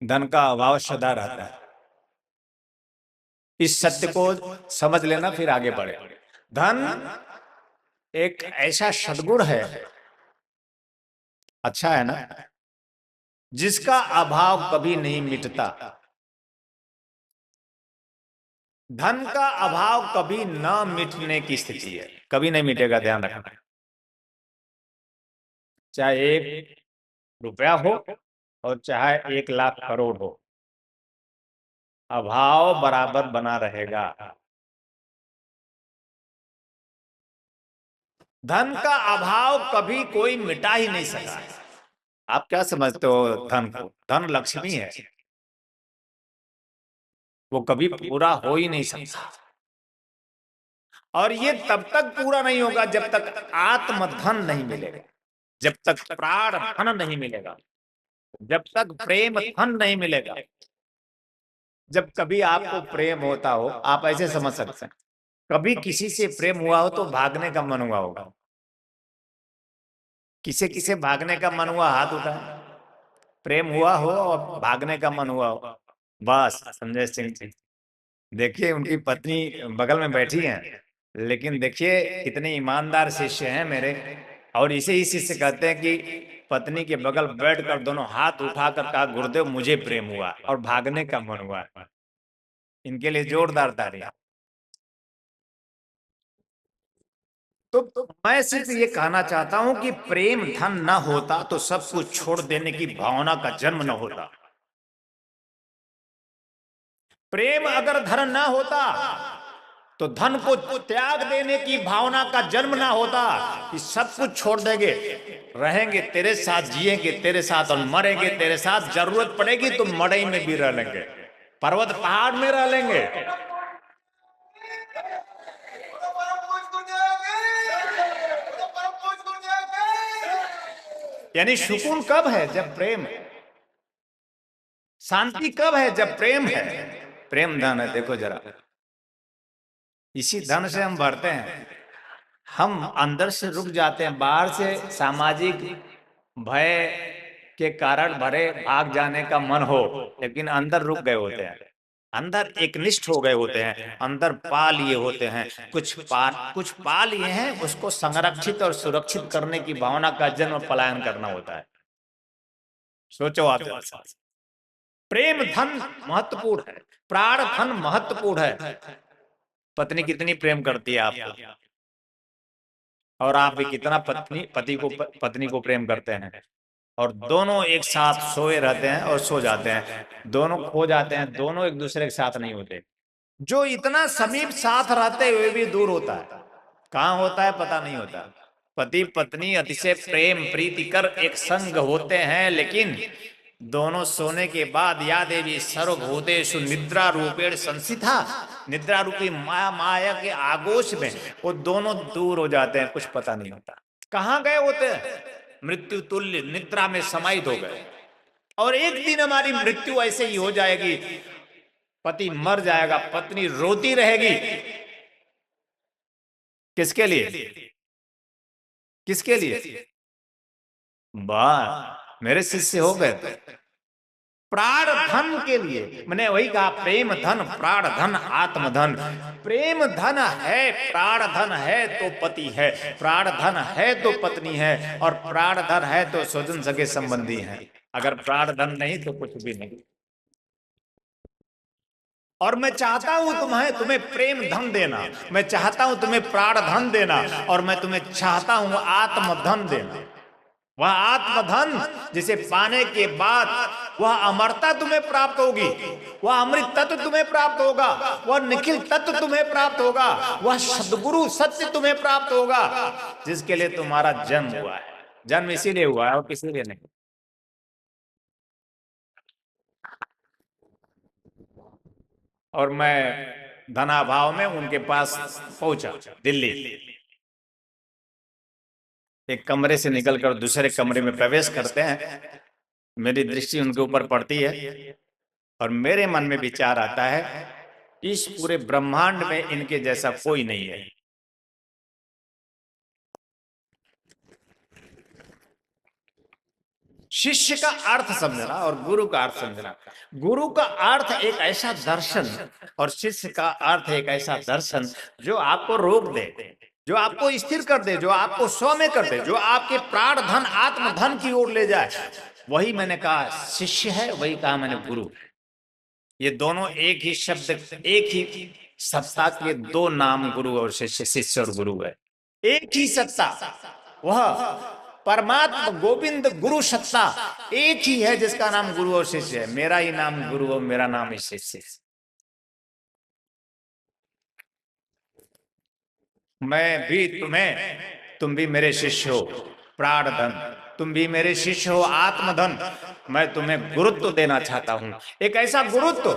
धन का अभाव सदा रहता है। इस सत्य को समझ लेना, फिर आगे बढ़े। धन एक ऐसा सद्गुण है, अच्छा है ना, जिसका अभाव कभी नहीं मिटता। धन का अभाव कभी न मिटने की स्थिति है, कभी नहीं मिटेगा, ध्यान रखना। चाहे 1 रुपया हो और चाहे 1 लाख करोड़ हो, अभाव बराबर बना रहेगा। धन का अभाव कभी कोई मिटा ही नहीं सका। आप क्या समझते हो धन को? धन लक्ष्मी है, वो कभी पूरा हो ही नहीं सकता। और ये तब तक पूरा नहीं होगा जब तक आत्मधन नहीं मिलेगा, जब तक प्राण धन नहीं मिलेगा, जब तक प्रेम धन नहीं मिलेगा। जब कभी आपको प्रेम होता हो, आप ऐसे समझ सकते हैं, कभी किसी से प्रेम हुआ हो तो भागने का मन हुआ होगा। किसे किसे भागने का मन हुआ, हाथ उठाए। प्रेम हुआ हो और भागने का मन हुआ हो। बस संजय सिंह जी, देखिए उनकी पत्नी बगल में बैठी है, लेकिन देखिए कितने ईमानदार शिष्य हैं मेरे। और इसे ही शिष्य कहते हैं कि पत्नी के बगल बैठकर दोनों हाथ उठाकर कहा, गुरुदेव मुझे प्रेम हुआ और भागने का मन हुआ। इनके लिए जोरदार तालियां। तो मैं सिर्फ ये कहना चाहता हूं कि प्रेम धन न होता तो सब कुछ छोड़ देने की भावना का जन्म न होता। प्रेम अगर धन न होता तो धन को त्याग देने की भावना का जन्म ना होता, कि सब कुछ छोड़ देंगे, रहेंगे तेरे साथ, जिएंगे तेरे साथ और मरेंगे तेरे साथ। जरूरत पड़ेगी तो मड़ई में भी रह लेंगे, पर्वत पहाड़ में रह लेंगे। यानी सुकून कब है? जब प्रेम है। शांति कब है? जब प्रेम है। प्रेम धन है। देखो जरा, इसी धन से हम बढ़ते हैं। हम अंदर से रुक जाते हैं, बाहर से सामाजिक भय के कारण भरे भाग जाने का मन हो, लेकिन अंदर रुक गए होते हैं, अंदर एकनिष्ठ हो गए होते हैं, अंदर पा लिए होते हैं, कुछ पा लिए हैं। उसको संरक्षित और सुरक्षित करने की भावना का जन्म पलायन करना होता है। सोचो आप, प्रेम धन महत्वपूर्ण है, प्राण धन महत्वपूर्ण है। पत्नी कितनी प्रेम करती है आपको, और आप भी कितना पत्नी को प्रेम करते हैं। और दोनों एक साथ सोए रहते हैं और सो जाते हैं, दोनों खो जाते हैं, दोनों एक दूसरे के साथ नहीं होते। जो इतना समीप साथ रहते हुए भी दूर होता है, कहाँ होता है पता नहीं होता। पति पत्नी अतिशय प्रेम प्रीतिकर एक संग होते हैं, लेकिन दोनों सोने के बाद या देवी सर्वभूतेषु निद्रा रूपेण संस्थिता, निद्रा रूपी माया के आगोश में वो दोनों दूर हो जाते हैं, कुछ पता नहीं होता कहाँ गए होते हैं। मृत्यु तुल्य निद्रा में समाहित हो गए। और एक दिन हमारी मृत्यु ऐसे ही हो जाएगी, पति मर जाएगा, पत्नी रोती रहेगी। किसके लिए? किसके लिए? वाह, मेरे शिष्य हो गए थे। प्राण धन के लिए। मैंने वही कहा, प्रेम धन, प्राण धन, आत्मधन। प्रेम धन है, प्राण धन है तो पति है, प्राण धन है तो पत्नी है, और प्राण धन है तो स्वजन सगे संबंधी हैं। अगर प्राण धन नहीं तो कुछ भी नहीं। और मैं चाहता हूं तुम्हें प्रेम धन देना, मैं चाहता हूं तुम्हें प्राण धन देना, और मैं तुम्हें चाहता हूं आत्मधन देना। वह आत्मधन जिसे पाने के बाद वह अमरता तुम्हें प्राप्त होगी, वह अमृत तत्व तुम्हें प्राप्त होगा, वह निखिल तत्व तुम्हें प्राप्त होगा, वह सद्गुरु सत्य तुम्हें प्राप्त होगा, जिसके लिए तुम्हारा जन्म हुआ है। जन्म इसीलिए हुआ है और किसी लिए नहीं। और मैं धनाभाव में उनके पास पहुंचा, दिल्ली। एक कमरे से निकलकर दूसरे कमरे में प्रवेश करते हैं, मेरी दृष्टि उनके ऊपर पड़ती है और मेरे मन में विचार आता है, इस पूरे ब्रह्मांड में इनके जैसा कोई नहीं है। शिष्य का अर्थ समझना और गुरु का अर्थ समझना। गुरु का अर्थ एक ऐसा दर्शन और शिष्य का अर्थ एक ऐसा दर्शन जो आपको रोक दे, जो आपको स्थिर कर दे, जो आपको स्व में कर दे, जो आपके प्राण धन आत्म धन की ओर ले जाए। वही मैंने कहा शिष्य है, वही कहा मैंने गुरु। ये दोनों एक ही शब्द, एक ही सत्ता के दो नाम गुरु और शिष्य, शिष्य और गुरु है। एक ही सत्ता, वह परमात्मा गोविंद गुरु सत्ता एक ही है जिसका नाम गुरु और शिष्य है। मेरा ही नाम गुरु और मेरा नाम ही शिष्य। मैं भी तुम्हें, तुम भी मेरे शिष्य हो प्राण धन, तुम भी मेरे शिष्य हो आत्मधन। मैं तुम्हें गुरुत्व देना चाहता हूं, एक ऐसा गुरुत्व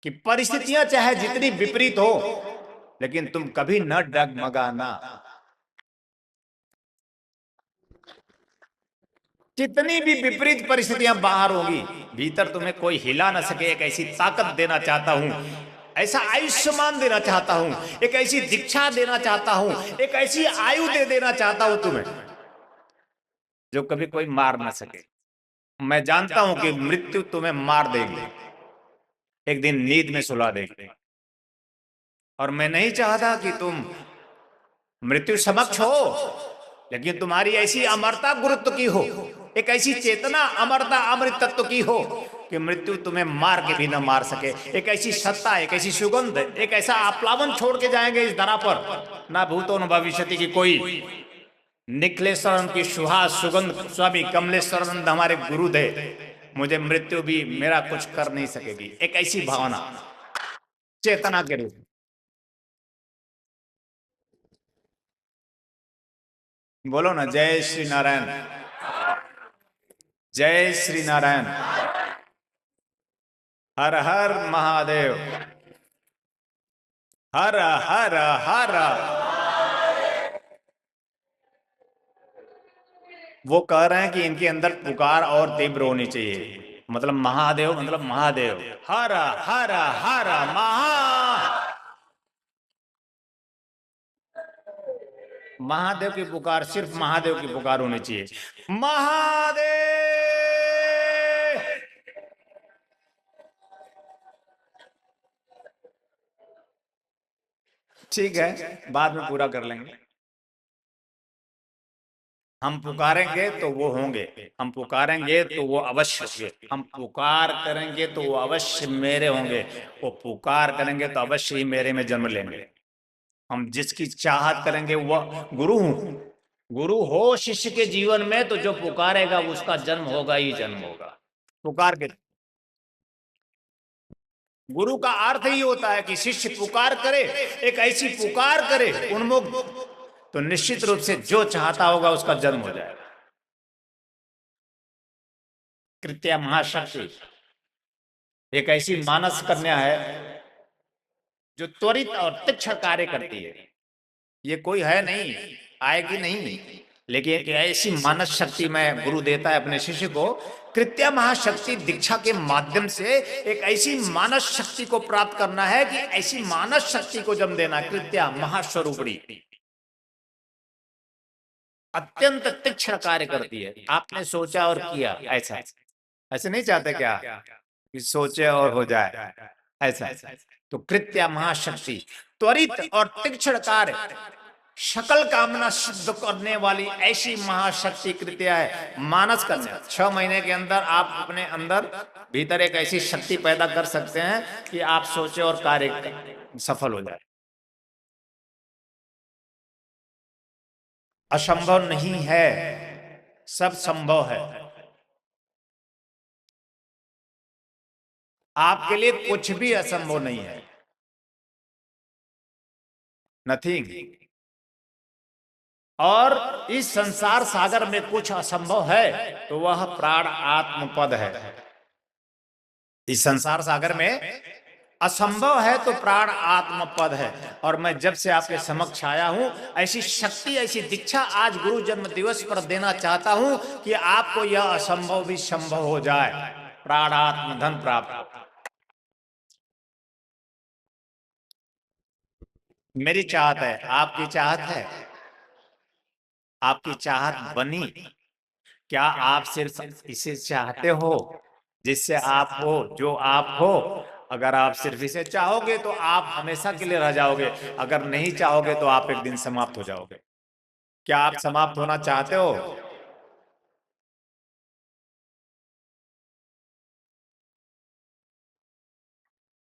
कि परिस्थितियां चाहे जितनी विपरीत हो, लेकिन तुम कभी न डगमगाना। जितनी भी विपरीत परिस्थितियां बाहर होगी, भीतर तुम्हें कोई हिला ना सके। एक ऐसी ताकत देना चाहता हूं, ऐसा आयुष्मान देना चाहता हूं, एक ऐसी दीक्षा देना चाहता हूं, एक ऐसी आयु दे देना चाहता हूं तुम्हें जो कभी कोई मार ना सके। मैं जानता हूं कि मृत्यु तुम्हें मार देगी, एक दिन नींद में सुला देगी, और मैं नहीं चाहता कि तुम मृत्यु समक्ष हो, लेकिन तुम्हारी ऐसी अमरता गुरुत्व की हो, एक ऐसी चेतना अमरता अमृत तत्व की हो कि मृत्यु तुम्हें मार के भी न मार सके। एक ऐसी सत्ता, एक ऐसी सुगंध, एक ऐसा आप्लावन छोड़ के जाएंगे इस धरा पर, ना भूतो न भविष्यति की कोई। निखिलेश्वरन की सुहास सुगंध स्वामी कमलेश्वरानंद हमारे गुरुदेव, मुझे मृत्यु भी मेरा कुछ कर नहीं सकेगी। एक ऐसी भावना चेतना के रूप में। बोलो ना जय श्री नारायण, जय श्री नारायण, हर हर महादेव, हर हर हर। वो कह रहे हैं कि इनके अंदर पुकार और तीव्र होनी चाहिए। मतलब महादेव मतलब महादेव, हर हर हर महा। महादेव की पुकार, सिर्फ महादेव की पुकार होनी चाहिए। महादेव। ठीक है, बाद में पूरा कर लेंगे। हम पुकारेंगे तो वो होंगे, हम पुकारेंगे तो वो अवश्य होंगे, हम पुकार करेंगे तो वो अवश्य मेरे होंगे, वो पुकार करेंगे तो अवश्य ही मेरे में जन्म लेंगे। हम जिसकी चाहत करेंगे वह गुरु हूं, गुरु हो शिष्य के जीवन में तो जो पुकारेगा उसका जन्म होगा ही जन्म होगा। पुकार के गुरु का अर्थ ही होता है कि शिष्य पुकार करे, एक ऐसी पुकार करे उन्मुख, तो निश्चित रूप से जो चाहता होगा उसका जन्म हो जाएगा। कृत्या महाशक्ति एक ऐसी मानस कन्या है जो त्वरित और तीक्ष्ण कार्य करती है। ये कोई है नहीं, आएगी नहीं, लेकिन एक ऐसी मानस शक्ति में गुरु देता है अपने शिष्य को। कृत्या महाशक्ति दीक्षा के माध्यम से एक ऐसी मानस शक्ति को प्राप्त करना है कि ऐसी मानस शक्ति को जन्म देना। कृत्या महास्वरूपणी अत्यंत तीक्ष्ण कार्य करती है। आपने सोचा और किया, ऐसा ऐसे नहीं चाहते क्या कि सोचे और हो जाए, ऐसा। तो कृत्या महाशक्ति त्वरित और तीक्ष्ण कार्य, सकल कामना सिद्ध करने वाली ऐसी महाशक्ति कृत्या है मानस कन्या। 6 महीने के अंदर आप अपने अंदर भीतर एक ऐसी शक्ति पैदा कर सकते हैं कि आप सोचे और कार्य सफल हो जाए। असंभव नहीं है, सब संभव है। आपके लिए कुछ भी असंभव नहीं है, नथिंग। और इस संसार सागर में कुछ असंभव है तो वह प्राण आत्म पद है। इस संसार सागर में असंभव है तो प्राण आत्म पद है। और मैं जब से आपके समक्ष आया हूं, ऐसी शक्ति, ऐसी दीक्षा आज गुरु जन्म दिवस पर देना चाहता हूं कि आपको यह असंभव भी संभव हो जाए, प्राण आत्म धन प्राप्त। मेरी चाहत है, आपकी चाहत है, आपकी चाहत बनी क्या आप सिर्फ इसे चाहते हो जिससे आप हो जो आप हो? अगर आप सिर्फ इसे चाहोगे तो आप हमेशा के लिए रह जाओगे, अगर नहीं चाहोगे तो आप एक दिन समाप्त हो जाओगे। क्या आप समाप्त होना चाहते हो?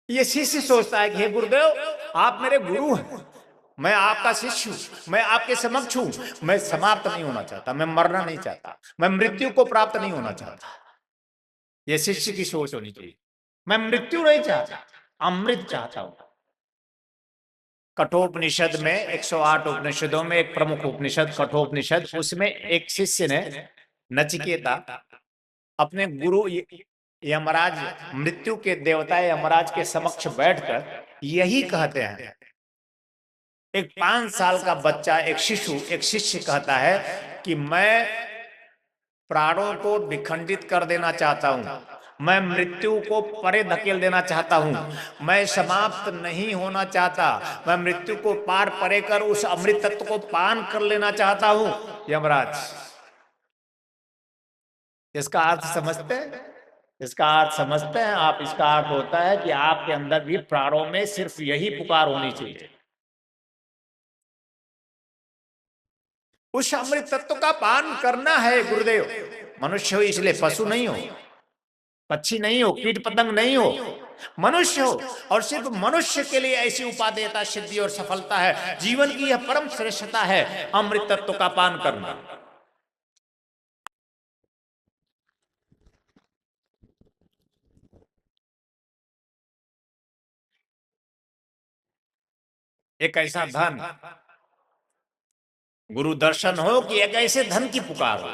ये शिष्य सोचता है कि हे गुरुदेव, आप मेरे गुरु हैं, मैं आपका शिष्य हूं, मैं आपके समक्ष हूं, मैं समाप्त नहीं होना चाहता, मैं मरना नहीं चाहता, मैं मृत्यु को प्राप्त नहीं होना चाहता। ये शिष्य की सोच होनी चाहिए। मैं मृत्यु नहीं चाहता, अमृत चाहता हूं। कठोपनिषद में 108 उपनिषदों में एक प्रमुख उपनिषद कठोपनिषद, उसमें एक शिष्य ने, नचिकेता, अपने गुरु यमराज, मृत्यु के देवता यमराज के समक्ष बैठकर यही कहते हैं। एक 5 साल का बच्चा, एक शिशु, एक शिष्य कहता है कि मैं प्राणों को विखंडित कर देना चाहता हूं, मैं मृत्यु को परे धकेल देना चाहता हूं, मैं समाप्त नहीं होना चाहता, मैं मृत्यु को पार परे कर उस अमृत तत्व को पान कर लेना चाहता हूं। यमराज, इसका अर्थ समझते हैं? इसका अर्थ समझते हैं आप? इसका अर्थ होता है कि आपके अंदर भी प्राणों में सिर्फ यही पुकार होनी चाहिए, उस अमृत तत्व का पान करना है। गुरुदेव, मनुष्य हो इसलिए पशु नहीं हो, पक्षी नहीं हो, कीट पतंग नहीं हो, मनुष्य हो, और सिर्फ मनुष्य के लिए ऐसी उपादेयता, सिद्धि और सफलता है, जीवन की यह परम श्रेष्ठता है, अमृत तत्व का पान करना। एक ऐसा धन, गुरु दर्शन हो कि एक ऐसे धन की पुकार हो।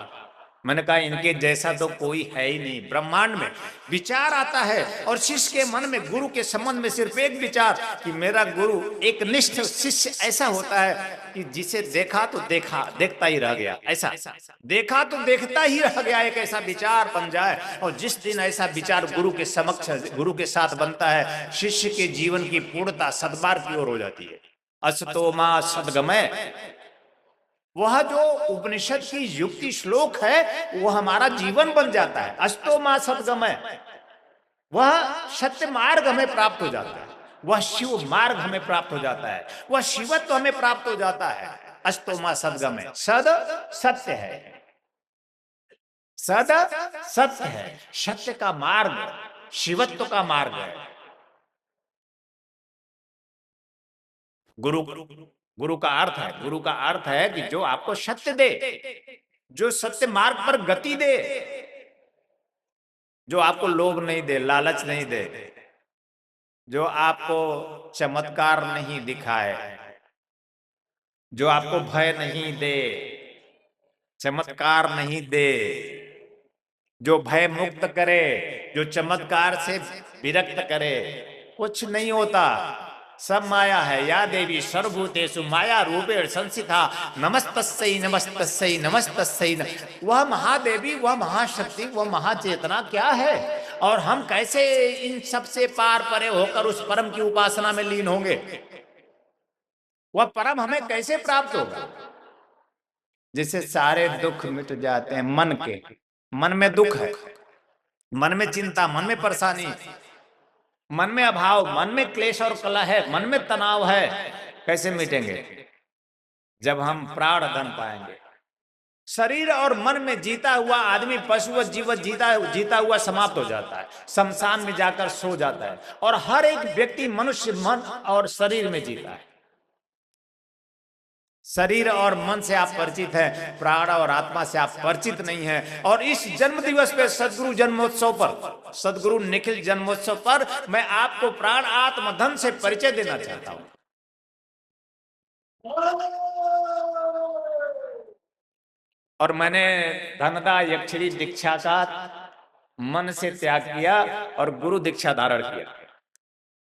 मैंने कहा इनके जैसा तो कोई है ही नहीं ब्रह्मांड में। विचार आता है और शिष्य के मन में गुरु के संबंध में सिर्फ एक विचार कि मेरा गुरु, एक निष्ठ शिष्य ऐसा होता है कि जिसे देखा तो देखा, देखता ही रह गया, ऐसा देखा तो देखता ही रह गया, एक ऐसा विचार बन जाए। और जिस दिन ऐसा विचार गुरु के समक्ष, गुरु के साथ बनता है, शिष्य के जीवन की पूर्णता सद्मार्ग की ओर हो जाती है। असतो मा सद्गमय, वह जो उपनिषद की युक्ति श्लोक है वो हमारा जीवन बन जाता है। अस्तो मा सद्गमय, वह सत्य मार्ग हमें प्राप्त हो जाता है, वह शिव मार्ग हमें प्राप्त हो जाता है, वह शिवत्व हमें प्राप्त हो जाता है। अस्तो मा सद्गमय, सद सत्य है, सद सत्य है, सत्य का मार्ग, शिवत्व का मार्ग है। गुरु, गुरु का अर्थ है, गुरु का अर्थ है कि जो आपको सत्य दे, जो सत्य मार्ग पर गति दे, जो आपको लोभ नहीं दे, लालच नहीं दे, जो आपको चमत्कार नहीं दिखाए, जो आपको भय नहीं दे, चमत्कार नहीं दे, जो भय मुक्त करे, जो चमत्कार से विरक्त करे। कुछ नहीं होता, सब माया है। या देवी सर्वभूतेषु माया रूपेण संस्थिता, नमस्तस्यै नमस्तस्यै नमस्तस्यै। वह महादेवी, वह महाशक्ति, वह महाचेतना क्या है, और हम कैसे इन सबसे पार परे होकर उस परम की उपासना में लीन होंगे? वह परम हमें कैसे प्राप्त होगा जिससे सारे दुख मिट जाते हैं? मन के, मन में दुख है, मन में चिंता, मन में परेशानी, मन में अभाव, मन में क्लेश और कलह है, मन में तनाव है, कैसे मिटेंगे? जब हम प्राण धन पाएंगे। शरीर और मन में जीता हुआ आदमी पशु जीवन जीता हुआ समाप्त हो जाता है, शमशान में जाकर सो जाता है। और हर एक व्यक्ति मनुष्य मन और शरीर में जीता है। शरीर और मन से आप परिचित हैं, प्राण और आत्मा से आप परिचित नहीं हैं। और इस जन्म दिवस पे, सदगुरु जन्मोत्सव पर, सदगुरु निखिल जन्मोत्सव पर मैं आपको प्राण आत्म धन से परिचय देना चाहता हूं। और मैंने धनदा यक्षिणी दीक्षा का मन से त्याग किया और गुरु दीक्षा धारण किया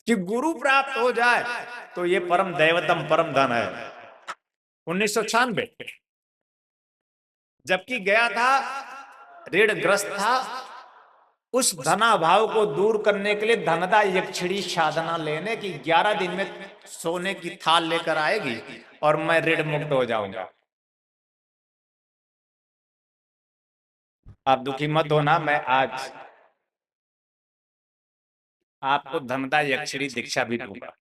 कि गुरु प्राप्त हो जाए तो ये परम दैवतम परम धन है। 1996 जबकि गया था, ऋणग्रस्त था, उस धनाभाव को दूर करने के लिए धनदा यक्षिणी साधना लेने की 11 दिन में सोने की थाल लेकर आएगी और मैं ऋण मुक्त हो जाऊंगा। आप दुखी मत होना, मैं आज आपको धनदा यक्षिणी दीक्षा भी दूंगा।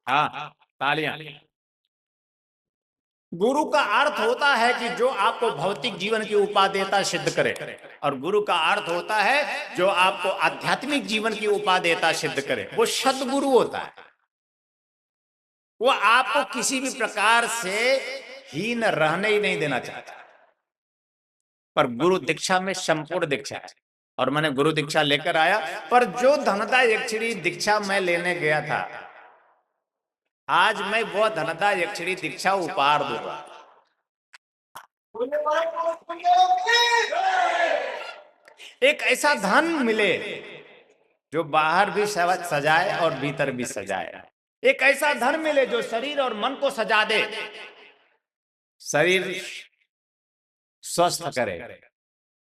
हाँ, तालियां। गुरु का अर्थ होता है कि जो आपको भौतिक जीवन की उपादेयता सिद्ध करे, और गुरु का अर्थ होता है जो आपको आध्यात्मिक जीवन की उपादेयता सिद्ध करे। वो सद्गुरु होता है। वो आपको किसी भी प्रकार से हीन रहने ही नहीं देना चाहता। पर गुरु दीक्षा में संपूर्ण दीक्षा है, और मैंने गुरु दीक्षा लेकर आया। पर जो धनदा यक्षिणी दीक्षा मैं लेने गया था, आज मैं वो धनदा यक्षिणी दीक्षा उपहार दूंगा। एक ऐसा धन मिले जो बाहर भी सजाए और भीतर भी सजाए। एक ऐसा धन मिले जो शरीर और मन को सजा दे, शरीर स्वस्थ करे।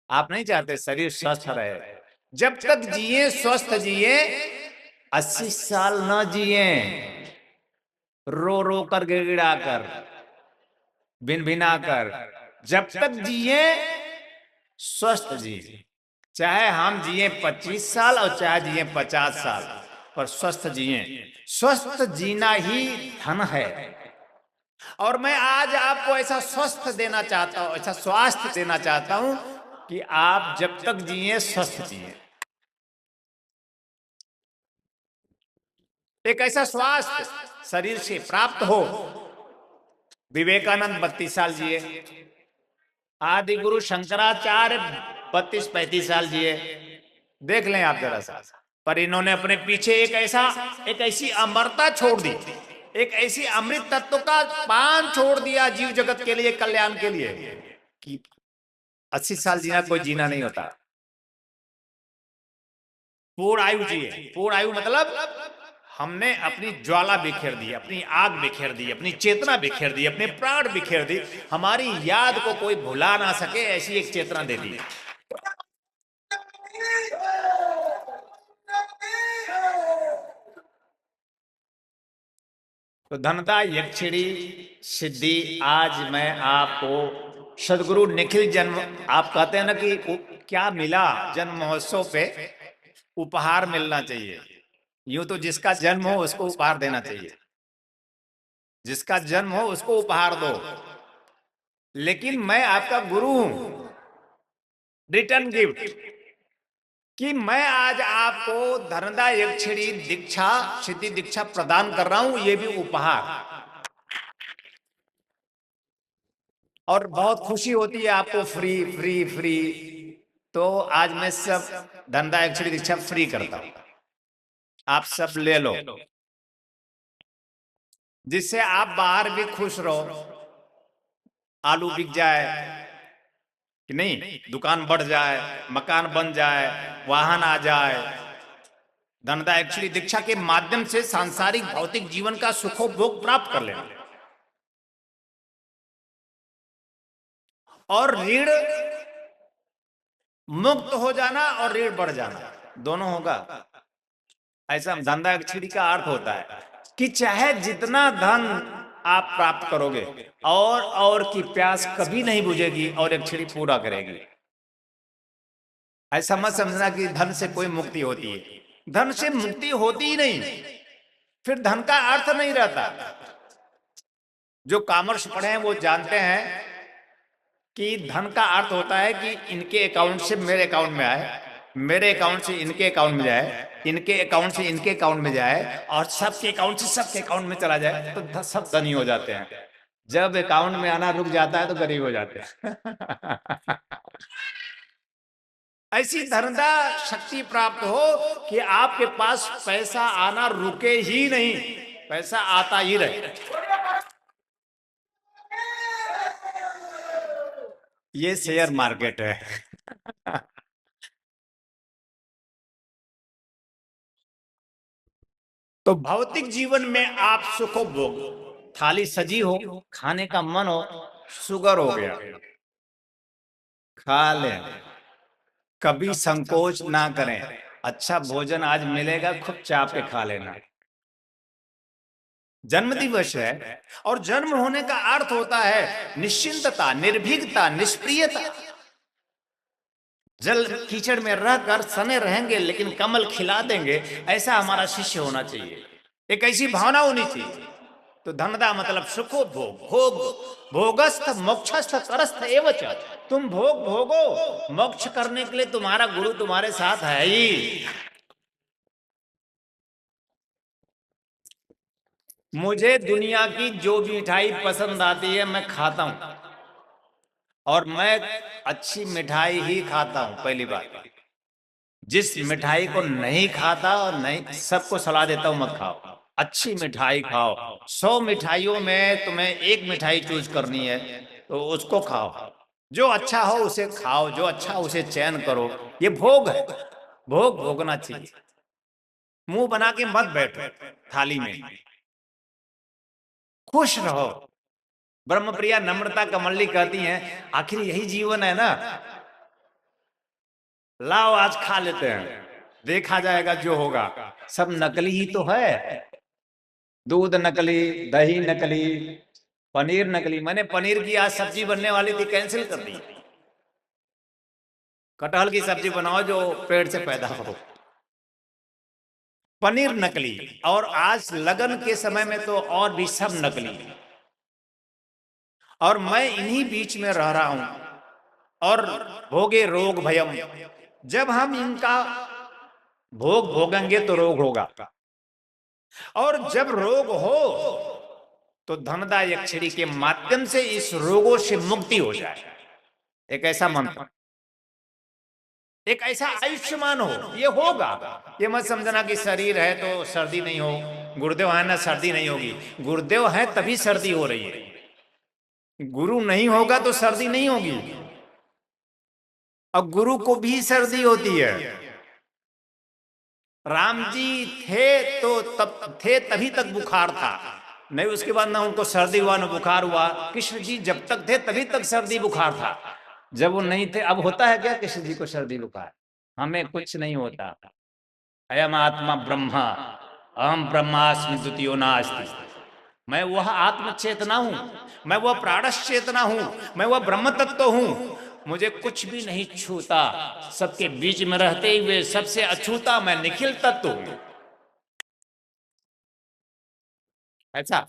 आप नहीं चाहते शरीर स्वस्थ रहे? जब तक जिए स्वस्थ जिए, 80 साल न जिए रो रो कर गिड़गिड़ा कर भिन भिना कर। जब तक जिए स्वस्थ जिए। चाहे हम जिए 25 साल और चाहे जिए 50 साल, पर स्वस्थ जिए। स्वस्थ जीना ही धन है। और मैं आज आपको ऐसा स्वस्थ देना चाहता हूं, ऐसा स्वास्थ्य देना चाहता हूं कि आप जब तक जिए स्वस्थ जिए। एक ऐसा स्वास्थ्य शरीर से प्राप्त हो। विवेकानंद 32 साल जिए, आदि गुरु शंकराचार्य 32-35 साल जिए। देख लें आप जरा सा। पर इन्होंने अपने पीछे एक ऐसी अमरता छोड़ दी, एक ऐसी अमृत तत्व का पान छोड़ दिया जीव जगत के लिए, कल्याण के लिए, कि 80 साल जीना कोई जीना नहीं होता। पूर्ण आयु जिए। पूर्ण आयु मतलब हमने अपनी ज्वाला बिखेर दी, अपनी आग बिखेर दी, अपनी चेतना बिखेर दी, अपने प्राण बिखेर दी। हमारी याद को कोई भुला ना सके, ऐसी एक चेतना दे दी। तो धनदा यक्षिणी सिद्धि आज मैं आपको सदगुरु निखिल जन्म, आप कहते हैं ना कि क्या मिला जन्म महोत्सव पे, उपहार मिलना चाहिए। यूं तो जिसका जन्म हो उसको उपहार देना चाहिए, जिसका जन्म हो उसको उपहार दो। लेकिन मैं आपका गुरु हूं, रिटर्न गिफ्ट, कि मैं आज आपको धनदा यक्षिणी दीक्षा, सिद्धि दीक्षा प्रदान कर रहा हूं, ये भी उपहार। और बहुत खुशी होती है आपको फ्री फ्री फ्री। तो आज मैं सब धनदा यक्षिणी दीक्षा फ्री करता हूं, आप सब ले लो, जिससे आप बाहर भी खुश रहो। आलू बिक जाए कि नहीं, दुकान बढ़ जाए, मकान बन जाए, वाहन आ जाए। धनदा यक्षिणी दीक्षा के माध्यम से सांसारिक भौतिक जीवन का सुखोपभोग प्राप्त कर लेना, और ऋण मुक्त हो जाना और ऋण बढ़ जाना, दोनों होगा। ऐसा धनदा यक्षिणी का अर्थ होता है कि चाहे जितना धन आप प्राप्त करोगे, और की प्यास कभी नहीं बुझेगी, और यक्षिणी पूरा करेगी। ऐसा मत समझना कि धन से कोई मुक्ति होती है। धन से मुक्ति होती ही नहीं, फिर धन का अर्थ नहीं रहता। जो कॉमर्स पढ़े हैं वो जानते हैं कि धन का अर्थ होता है कि इनके अकाउंट से मेरे अकाउंट में आए, मेरे अकाउंट से इनके अकाउंट में जाए, इनके अकाउंट से इनके अकाउंट में जाए, और सबके अकाउंट से सबके अकाउंट में चला जाए, तो सब धनी हो जाते हैं। जब अकाउंट में आना रुक जाता है तो गरीब हो जाते हैं। ऐसी धनदा शक्ति प्राप्त हो कि आपके पास पैसा आना रुके ही नहीं, पैसा आता ही रहे। ये शेयर मार्केट है। तो भौतिक जीवन में आप सुख भोग, थाली सजी हो, खाने का मन हो, शुगर हो गया, खा लें, कभी संकोच ना करें। अच्छा भोजन आज मिलेगा, खूब चाप के खा लेना। जन्म दिवस है, और जन्म होने का अर्थ होता है निश्चिंतता, निर्भीकता, निष्प्रियता। जल कीचड़ में रहकर सने रहेंगे लेकिन कमल खिला देंगे, ऐसा हमारा शिष्य होना चाहिए। एक ऐसी भावना होनी चाहिए। तो धनदा मतलब सुखो भोग, भोग भोगस्थ मोक्षस्थ करस्थ एवच। तुम भोग भोगो, मोक्ष करने के लिए तुम्हारा गुरु तुम्हारे साथ है ही। मुझे दुनिया की जो मिठाई पसंद आती है मैं खाता हूं, और मैं अच्छी मिठाई ही खाता हूं। पहली बात, जिस मिठाई को नहीं खाता और नहीं सबको सलाह देता हूं मत खाओ, अच्छी मिठाई खाओ। 100 मिठाइयों में तुम्हें एक मिठाई चूज करनी है तो उसको खाओ। जो अच्छा हो उसे खाओ, जो अच्छा हो उसे चयन करो। ये भोग है, भोग भोगना चाहिए। मुंह बना के मत बैठो थाली में, खुश रहो। ब्रह्मप्रिया नम्रता कमली कहती हैं आखिर यही जीवन है ना, लाओ आज खा लेते हैं, देखा जाएगा जो होगा। सब नकली ही तो है, दूध नकली, दही नकली, पनीर नकली। मैंने पनीर की आज सब्जी बनने वाली थी, कैंसिल कर दी। कटहल की सब्जी बनाओ जो पेड़ से पैदा हो। पनीर नकली, और आज लगन के समय में तो और भी सब नकली। और मैं इन्हीं बीच में रह रहा हूं। और भोगे रोग भयम, जब हम इनका भोग भोगेंगे तो रोग होगा, और जब रोग हो तो धनदा यक्षिणी के माध्यम से इस रोगों से मुक्ति हो जाए। एक ऐसा मंत्र, एक ऐसा आयुष्मान हो, ये होगा। ये मत समझना कि शरीर है तो सर्दी नहीं हो, गुरुदेव है ना सर्दी नहीं होगी। गुरुदेव है तभी सर्दी हो रही है, गुरु नहीं होगा तो सर्दी नहीं होगी। और गुरु को भी सर्दी होती है। राम जी थे तो तब थे तभी तक बुखार था, नहीं उसके बाद ना उनको सर्दी हुआ ना बुखार हुआ। कृष्ण जी जब तक थे तभी तक सर्दी बुखार था, जब वो नहीं थे। अब होता है क्या कृष्ण जी को सर्दी बुखार? हमें कुछ नहीं होता। अयम आत्मा ब्रह्मा अहम ब्रह्मास्मि द्वितीयो नास्ति। मैं वह आत्म चेतना हूं, मैं वह प्राणश चेतना हूं, मैं वह ब्रह्म तत्व हूं। मुझे कुछ भी नहीं छूता, सबके बीच में रहते हुए सबसे अछूता मैं निखिल तत्व हूं। ऐसा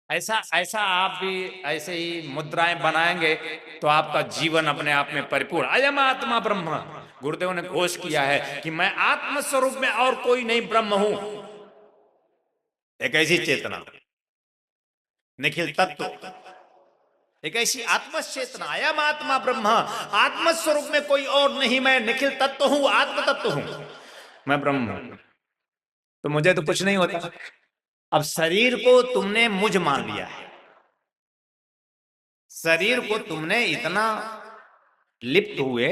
ऐसा ऐसा आप भी ऐसे ही मुद्राएं बनाएंगे तो आपका जीवन अपने आप में परिपूर्ण। अयम आत्मा ब्रह्म, गुरुदेव ने घोष किया है कि मैं आत्म स्वरूप में और कोई नहीं ब्रह्म हूं। एक ऐसी चेतना, निखिल तत्व, एक ऐसी आत्म चेतना। अयम आत्मा ब्रह्म, आत्म स्वरूप में कोई और नहीं, मैं निखिल तत्व हूं, आत्म तत्व हूं, मैं ब्रह्म हूं। तो मुझे तो कुछ नहीं होता। अब शरीर को तुमने मुझ मान लिया है, शरीर को तुमने इतना लिप्त हुए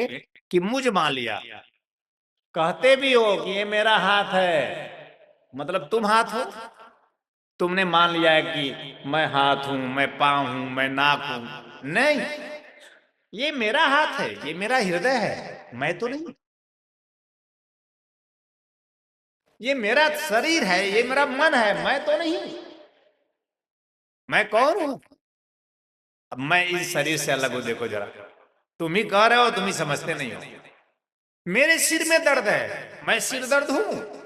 कि मुझ मान लिया। कहते भी हो कि ये मेरा हाथ है, मतलब तुम हाथ हो। तुमने मान लिया है कि मैं हाथ हूं, मैं पांव हूं, मैं नाक हूं। नहीं, ये मेरा हाथ है, ये मेरा हृदय है, मैं तो नहीं। ये मेरा शरीर है, ये मेरा मन है, मैं तो नहीं। मैं कौन हूं? अब मैं इस शरीर से अलग हूं। देखो जरा, तुम ही कह रहे हो, तुम ही समझते नहीं हो। मेरे सिर में दर्द है, मैं सिर दर्द हूं।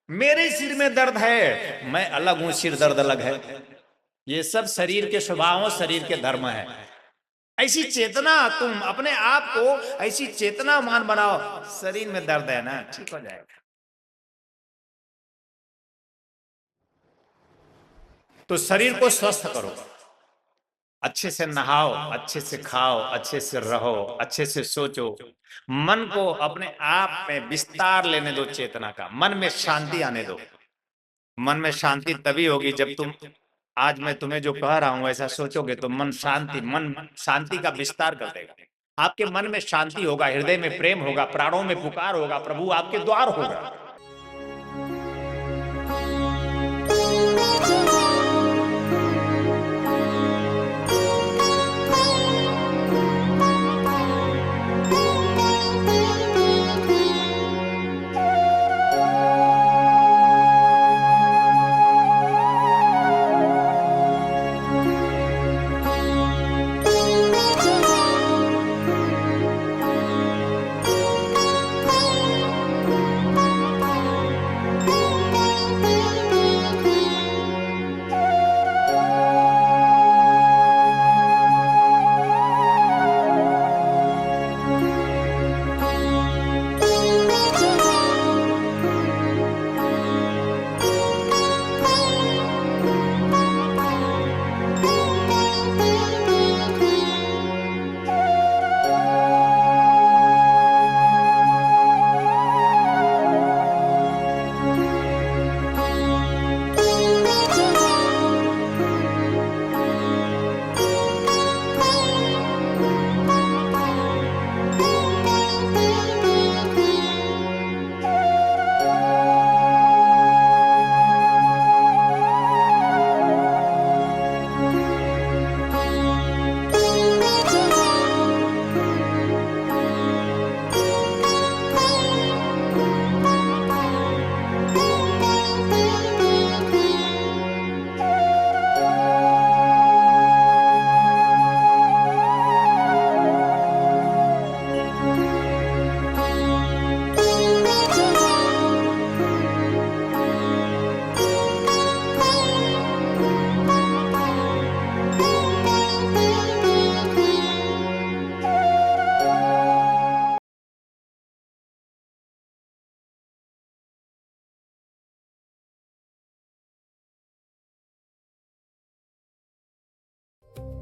मेरे सिर में दर्द है, मैं अलग हूं, सिर दर्द अलग है। ये सब शरीर के स्वभाव, शरीर के धर्म है। ऐसी चेतना, तुम अपने आप को ऐसी चेतना मान बनाओ। शरीर में दर्द है ना, ठीक हो जाएगा। तो शरीर को स्वस्थ करो, अच्छे से नहाओ, अच्छे से खाओ, अच्छे से रहो, अच्छे से सोचो। मन को अपने आप में विस्तार लेने दो, चेतना का। मन में शांति आने दो। मन में शांति तभी होगी जब तुम, आज मैं तुम्हें जो कह रहा हूं ऐसा सोचोगे तो मन शांति का विस्तार कर देगा। आपके मन में शांति होगा, हृदय में प्रेम होगा, प्राणों में पुकार होगा, प्रभु आपके द्वार होगा।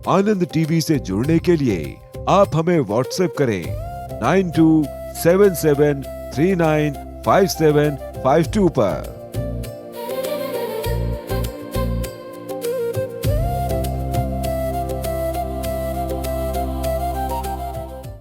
आनंद टीवी से जुड़ने के लिए आप हमें व्हाट्सएप करें 9277395752 पर।